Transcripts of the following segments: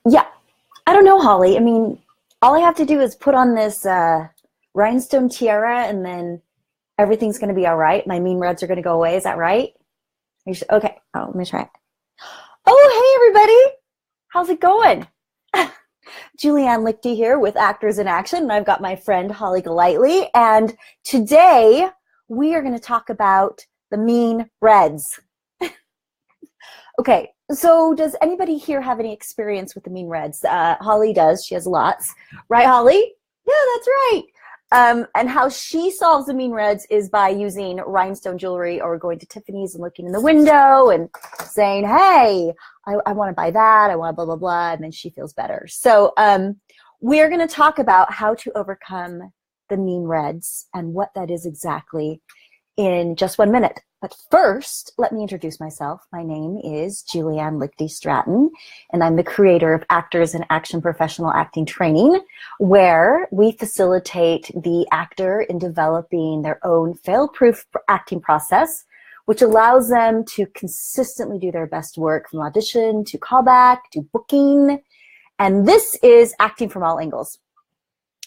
Yeah, I don't know, Holly. I mean, all I have to do is put on this rhinestone tiara and then everything's going to be all right. My mean reds are going to go away. Is that right? Okay. Oh, let me try it. Oh, hey, everybody. How's it going? Julianne Lichty here with Actors in Action, and I've got my friend Holly Golightly, and today we are going to talk about the mean reds. Okay, so does anybody here have any experience with the mean reds? Holly does. She has lots. Right, Holly? Yeah, that's right. And how she solves the mean reds is by using rhinestone jewelry or going to Tiffany's and looking in the window and saying, hey, I want to buy that. I want blah, blah, blah. And then she feels better. So we're going to talk about how to overcome the mean reds and what that is exactly in just 1 minute. But first, let me introduce myself. My name is Julianne Lichty Stratton, and I'm the creator of Actors in Action Professional Acting Training, where we facilitate the actor in developing their own fail-proof acting process, which allows them to consistently do their best work from audition to callback to booking. And this is Acting from All Angles,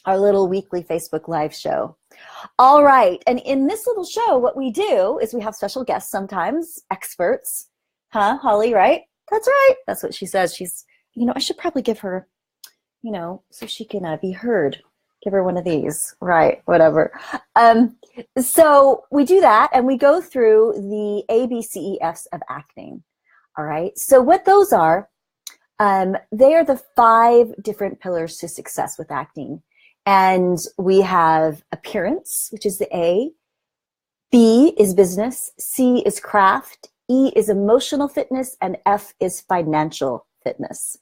our little weekly Facebook Live show. All right, and in this little show, what we do is we have special guests sometimes, experts. Huh, Holly, right? That's right. That's what she says. She's, I should probably give her, so she can be heard. Give her one of these. Right, whatever. So we do that, and we go through the ABCEFs of acting. All right, so what those are, they are the 5 different pillars to success with acting. And we have appearance, which is the A. B is business. C is craft. E is emotional fitness. And F is financial fitness.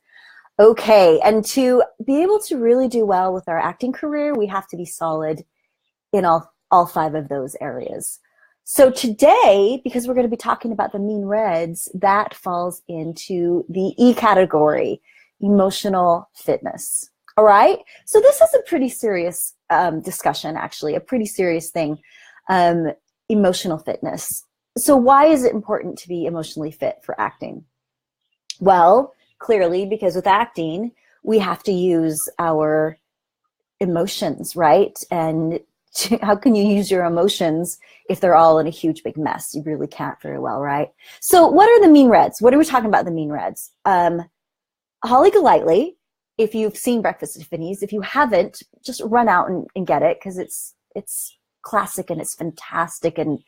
Okay, and to be able to really do well with our acting career, we have to be solid in all 5 of those areas. So today, because we're going to be talking about the mean reds, that falls into the E category, emotional fitness. All right, so this is a pretty serious discussion, actually, a pretty serious thing, emotional fitness. So why is it important to be emotionally fit for acting? Well, clearly, because with acting, we have to use our emotions, right? And how can you use your emotions if they're all in a huge big mess? You really can't very well, right? So what are the mean reds? What are we talking about, the mean reds? Holly Golightly, if you've seen Breakfast at Tiffany's, if you haven't, just run out and get it, because it's classic and it's fantastic, and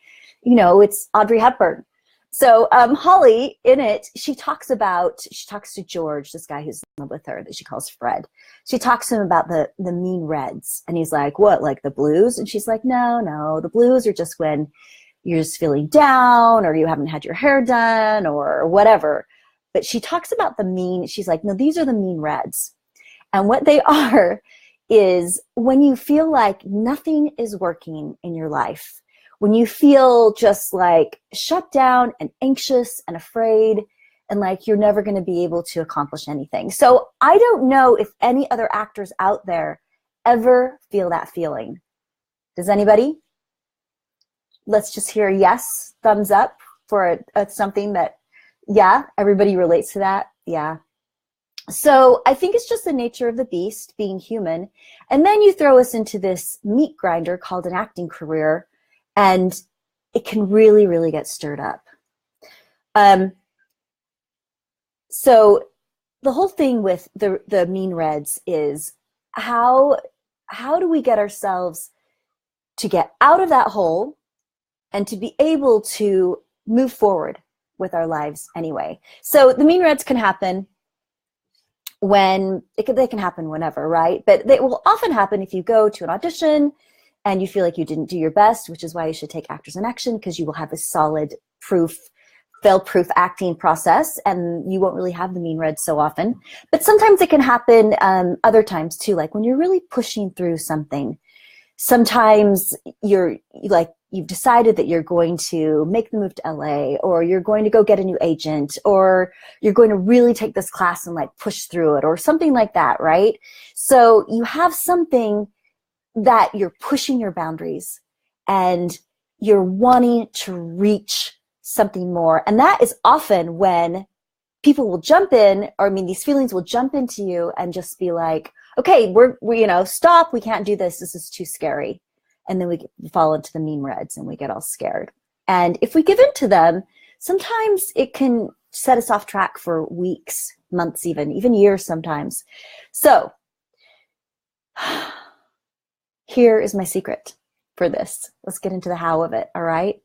it's Audrey Hepburn. So Holly, in it, she talks to George, this guy who's in love with her that she calls Fred. She talks to him about the mean reds, and he's like, what, like the blues? And she's like, no, the blues are just when you're just feeling down, or you haven't had your hair done, or whatever. But she talks about she's like, no, these are the mean reds. And what they are is when you feel like nothing is working in your life, when you feel just like shut down and anxious and afraid and like you're never going to be able to accomplish anything. So I don't know if any other actors out there ever feel that feeling. Does anybody? Let's just hear yes, thumbs up for something that, yeah, everybody relates to that. Yeah. So I think it's just the nature of the beast, being human. And then you throw us into this meat grinder called an acting career, and it can really, really get stirred up. So the whole thing with the mean reds is how do we get ourselves to get out of that hole and to be able to move forward with our lives anyway. So the mean reds can happen they can happen whenever, right? But they will often happen if you go to an audition and you feel like you didn't do your best, which is why you should take Actors in Action, because you will have a solid fail-proof acting process, and you won't really have the mean reds so often. But sometimes it can happen other times too, like when you're really pushing through something. Sometimes you've decided that you're going to make the move to LA, or you're going to go get a new agent, or you're going to really take this class and like push through it, or something like that, right? So you have something that you're pushing your boundaries and you're wanting to reach something more. And that is often when people will jump in, or I mean, these feelings will jump into you and just be like, okay, we're stop, we can't do this. This is too scary. And then we fall into the mean reds and we get all scared. And if we give in to them, sometimes it can set us off track for weeks, months, even years sometimes. So here is my secret for this. Let's get into the how of it, all right?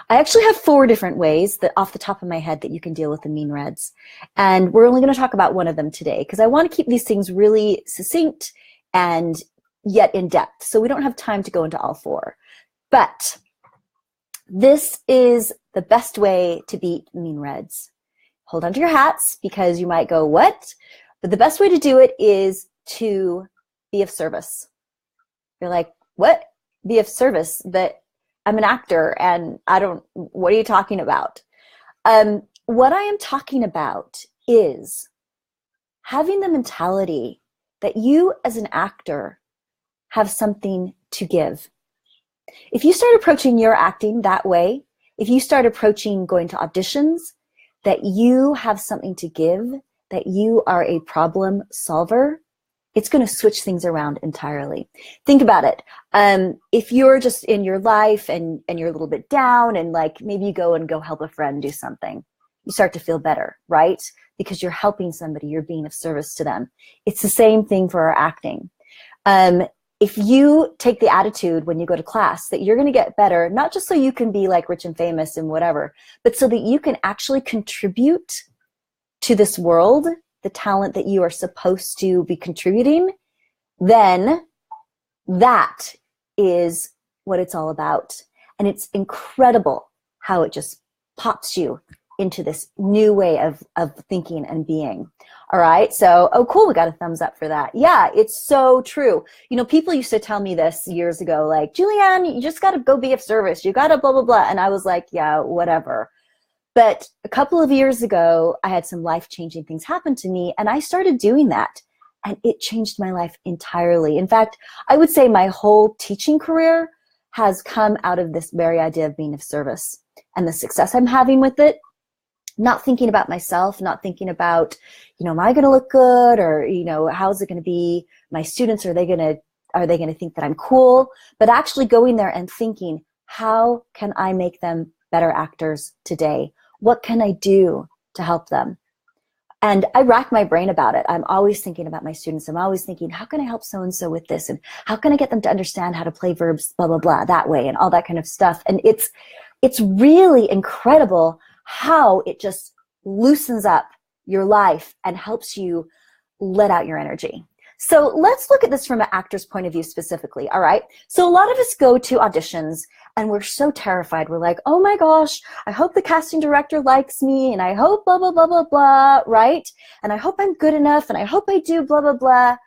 I actually have 4 different ways that off the top of my head that you can deal with the mean reds. And we're only going to talk about one of them today because I want to keep these things really succinct and yet in depth. So we don't have time to go into all 4. But this is the best way to beat mean reds. Hold on to your hats because you might go, what? But the best way to do it is to be of service. You're like, what? Be of service? But I'm an actor and what are you talking about? What I am talking about is having the mentality that you as an actor have something to give. If you start approaching your acting that way, if you start approaching going to auditions, that you have something to give, that you are a problem solver, it's going to switch things around entirely. Think about it. If you're just in your life and you're a little bit down and like maybe you go help a friend do something, you start to feel better, right? Because you're helping somebody, you're being of service to them. It's the same thing for our acting. If you take the attitude when you go to class that you're going to get better, not just so you can be like rich and famous and whatever, but so that you can actually contribute to this world, the talent that you are supposed to be contributing, then that is what it's all about. And it's incredible how it just pops you into this new way of thinking and being. All right. So, oh, cool. We got a thumbs up for that. Yeah, it's so true. You know, people used to tell me this years ago, like, Julianne, you just got to go be of service. You got to blah, blah, blah. And I was like, yeah, whatever. But a couple of years ago, I had some life-changing things happen to me, and I started doing that. And it changed my life entirely. In fact, I would say my whole teaching career has come out of this very idea of being of service and the success I'm having with it. Not thinking about myself, not thinking about, am I going to look good, or, how's it going to be? My students, are they going to think that I'm cool? But actually going there and thinking, how can I make them better actors today? What can I do to help them? And I rack my brain about it. I'm always thinking about my students. I'm always thinking, how can I help so-and-so with this? And how can I get them to understand how to play verbs, blah, blah, blah, that way, and all that kind of stuff. And it's really incredible how it just loosens up your life and helps you let out your energy. So let's look at this from an actor's point of view specifically, all right? So a lot of us go to auditions and we're so terrified. We're like, oh my gosh, I hope the casting director likes me, and I hope blah, blah, blah, blah, blah, right? And I hope I'm good enough, and I hope I do blah, blah, blah.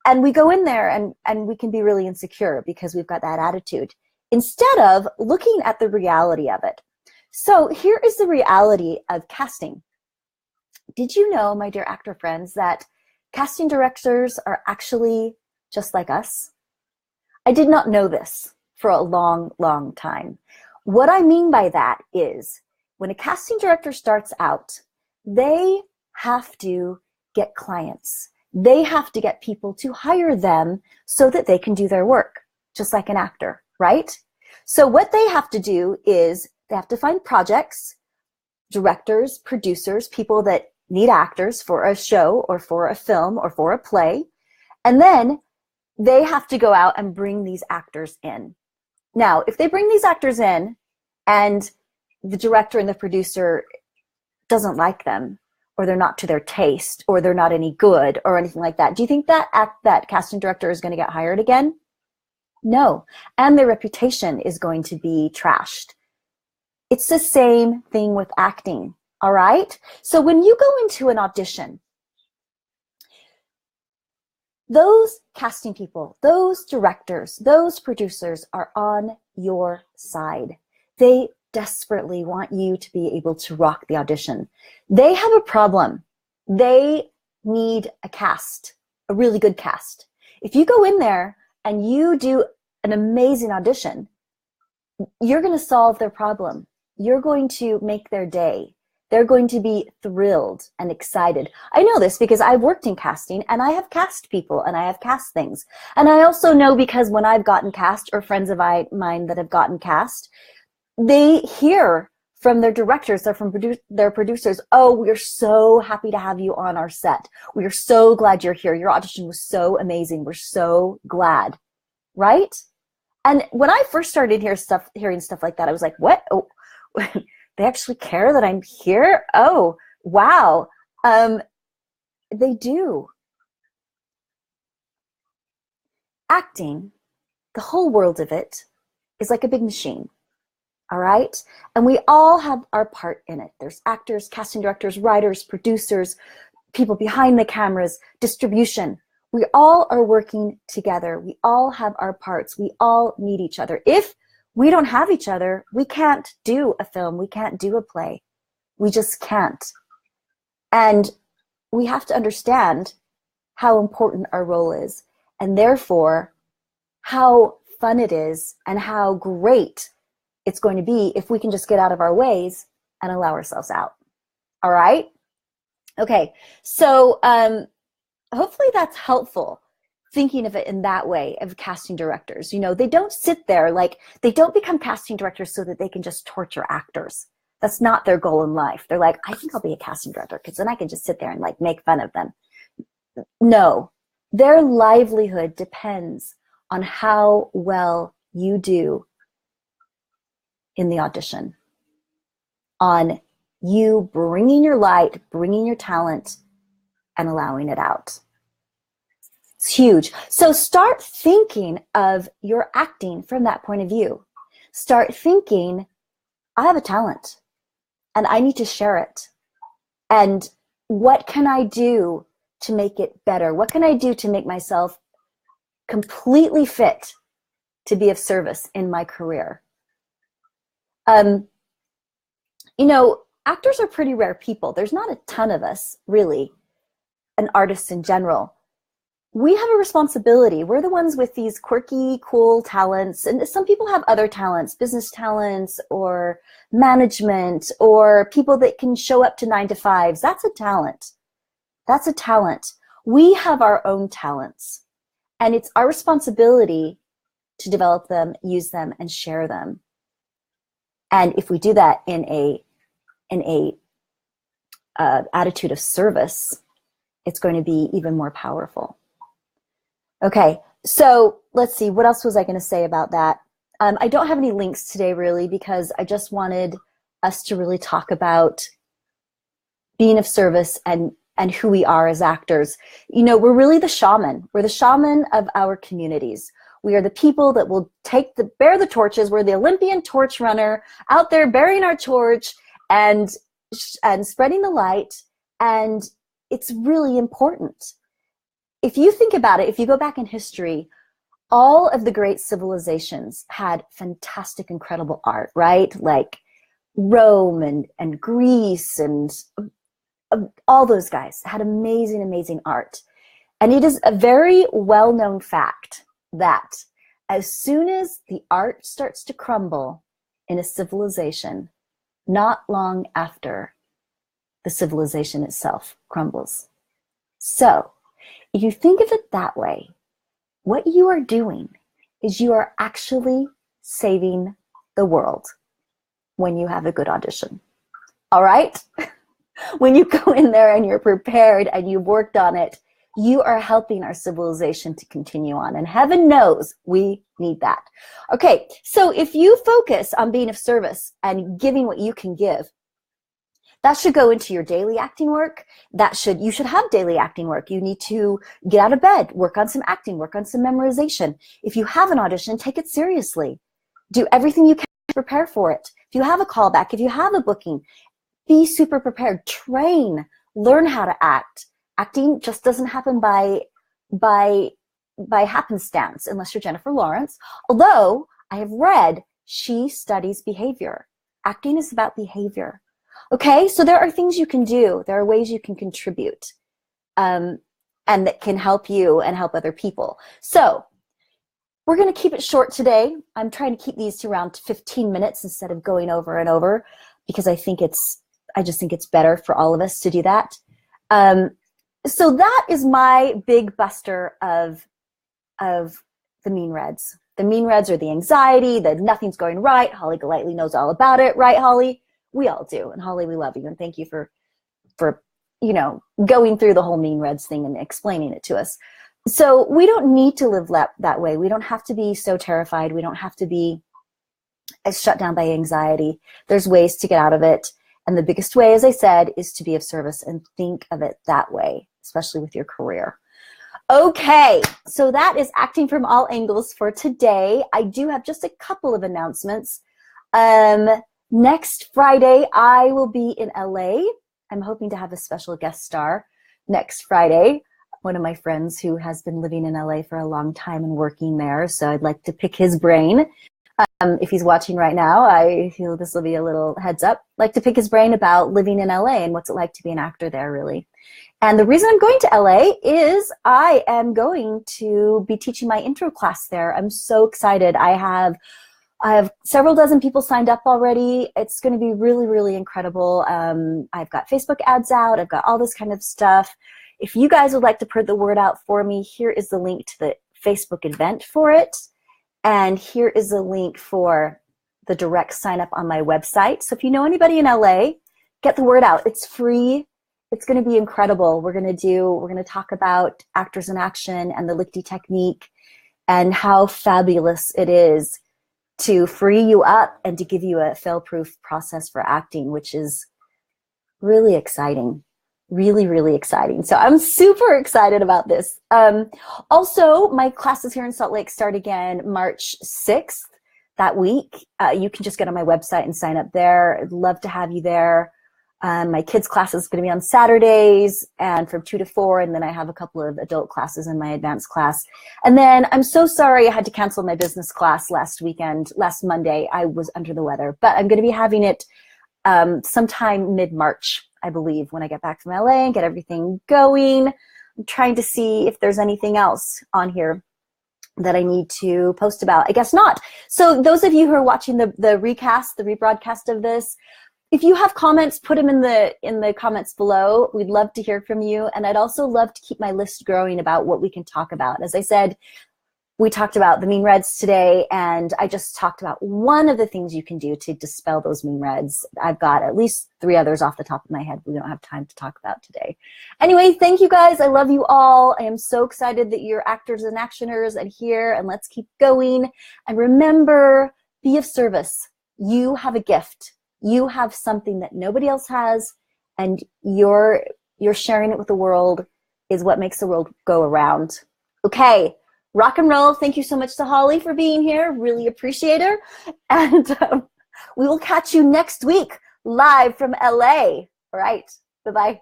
And we go in there and we can be really insecure because we've got that attitude, instead of looking at the reality of it. So here is the reality of casting. Did you know, my dear actor friends, that casting directors are actually just like us? I did not know this for a long, long time. What I mean by that is when a casting director starts out, they have to get clients. They have to get people to hire them so that they can do their work, just like an actor, right? So what they have to do is they have to find projects, directors, producers, people that need actors for a show or for a film or for a play. And then they have to go out and bring these actors in. Now, if they bring these actors in and the director and the producer doesn't like them, or they're not to their taste, or they're not any good, or anything like that, do you think that casting director is going to get hired again? No. And their reputation is going to be trashed. It's the same thing with acting, all right? So when you go into an audition, those casting people, those directors, those producers are on your side. They desperately want you to be able to rock the audition. They have a problem. They need a cast, a really good cast. If you go in there and you do an amazing audition, you're going to solve their problem. You're going to make their day. They're going to be thrilled and excited. I know this because I've worked in casting and I have cast people and I have cast things. And I also know because when I've gotten cast, or friends of mine that have gotten cast, they hear from their directors or from their producers, oh, we're so happy to have you on our set. We are so glad you're here. Your audition was so amazing. We're so glad, right? And when I first started hearing stuff like that, I was like, what? Oh, they actually care that I'm here? Oh, wow. They do. Acting, the whole world of it, is like a big machine. All right? And we all have our part in it. There's actors, casting directors, writers, producers, people behind the cameras, distribution. We all are working together. We all have our parts. We all need each other. If we don't have each other, we can't do a film. We can't do a play. We just can't. And we have to understand how important our role is, and therefore how fun it is and how great it's going to be if we can just get out of our ways and allow ourselves out. All right? Okay, so hopefully that's helpful, thinking of it in that way of casting directors. You know, they don't sit there, like, they don't become casting directors so that they can just torture actors. That's not their goal in life. They're like, I think I'll be a casting director because then I can just sit there and like make fun of them. No, their livelihood depends on how well you do in the audition, on you bringing your light, bringing your talent, and allowing it out. It's huge. So start thinking of your acting from that point of view. Start thinking, I have a talent and I need to share it. And what can I do to make it better? What can I do to make myself completely fit to be of service in my career? You know, actors are pretty rare people. There's not a ton of us, really, and artists in general. We have a responsibility. We're the ones with these quirky, cool talents. And some people have other talents, business talents or management or people that can show up to 9 to 5s. That's a talent. That's a talent. We have our own talents. And it's our responsibility to develop them, use them, and share them. And if we do that in a attitude of service, it's going to be even more powerful. Okay, so let's see, what else was I going to say about that? I don't have any links today, really, because I just wanted us to really talk about being of service and who we are as actors. You know, we're really the shaman. We're the shaman of our communities. We are the people that will bear the torches. We're the Olympian torch runner out there bearing our torch and spreading the light. And it's really important. If you think about it, if you go back in history, all of the great civilizations had fantastic, incredible art, right? Like Rome and Greece and all those guys had amazing, amazing art. And it is a very well-known fact that as soon as the art starts to crumble in a civilization, not long after, the civilization itself crumbles. So, if you think of it that way, what you are doing is you are actually saving the world when you have a good audition. All right? When you go in there and you're prepared and you've worked on it, you are helping our civilization to continue on. And heaven knows we need that. Okay, so if you focus on being of service and giving what you can give, that should go into your daily acting work. You should have daily acting work. You need to get out of bed, work on some acting, work on some memorization. If you have an audition, take it seriously. Do everything you can to prepare for it. If you have a callback, if you have a booking, be super prepared. Train, learn how to act. Acting just doesn't happen by happenstance unless you're Jennifer Lawrence. Although I have read she studies behavior. Acting is about behavior. Okay, so there are things you can do. There are ways you can contribute and that can help you and help other people. So we're going to keep it short today. I'm trying to keep these to around 15 minutes instead of going over and over because I think it's I just think it's better for all of us to do that. So that is my big buster of the mean reds. The mean reds are the anxiety, the nothing's going right. Holly Golightly knows all about it, right, Holly? We all do. And Holly, we love you, and thank you for going through the whole mean reds thing and explaining it to us. So we don't need to live that way. We don't have to be so terrified. We don't have to be shut down by anxiety. There's ways to get out of it. And the biggest way, as I said, is to be of service and think of it that way, especially with your career. Okay, so that is Acting from All Angles for today. I do have just a couple of announcements. Next Friday, I will be in LA. I'm hoping to have a special guest star next Friday. One of my friends who has been living in LA for a long time and working there, so I'd like to pick his brain. If he's watching right now, I feel this will be a little heads up. I'd like to pick his brain about living in LA and what's it like to be an actor there, really. And the reason I'm going to LA is I am going to be teaching my intro class there. I'm so excited. I have several dozen people signed up already. It's going to be really, really incredible. I've got Facebook ads out. I've got all this kind of stuff. If you guys would like to put the word out for me, here is the link to the Facebook event for it. And here is the link for the direct sign up on my website. So if you know anybody in LA, get the word out. It's free. It's going to be incredible. We're going to talk about actors in action and the Golightly technique and how fabulous it is to free you up and to give you a fail-proof process for acting, which is really exciting. Really, really exciting. So I'm super excited about this. Also, my classes here in Salt Lake start again March 6th that week. You can just get on my website and sign up there. I'd love to have you there. My kids' class is going to be on Saturdays and from 2 to 4, and then I have a couple of adult classes in my advanced class. And then I'm so sorry I had to cancel my business class last Monday. I was under the weather, but I'm going to be having it sometime mid-March, I believe, when I get back from LA and get everything going. I'm trying to see if there's anything else on here that I need to post about. I guess not. So those of you who are watching the rebroadcast of this, if you have comments, put them in the comments below. We'd love to hear from you. And I'd also love to keep my list growing about what we can talk about. As I said, we talked about the mean reds today, and I just talked about one of the things you can do to dispel those mean reds. I've got at least 3 others off the top of my head we don't have time to talk about today. Anyway, thank you guys. I love you all. I am so excited that you're actors and actioners and here, and let's keep going. And remember, be of service. You have a gift. You have something that nobody else has, and you're sharing it with the world is what makes the world go around. Okay. Rock and roll. Thank you so much to Holly for being here. Really appreciate her. And we will catch you next week live from LA. All right. Bye-bye.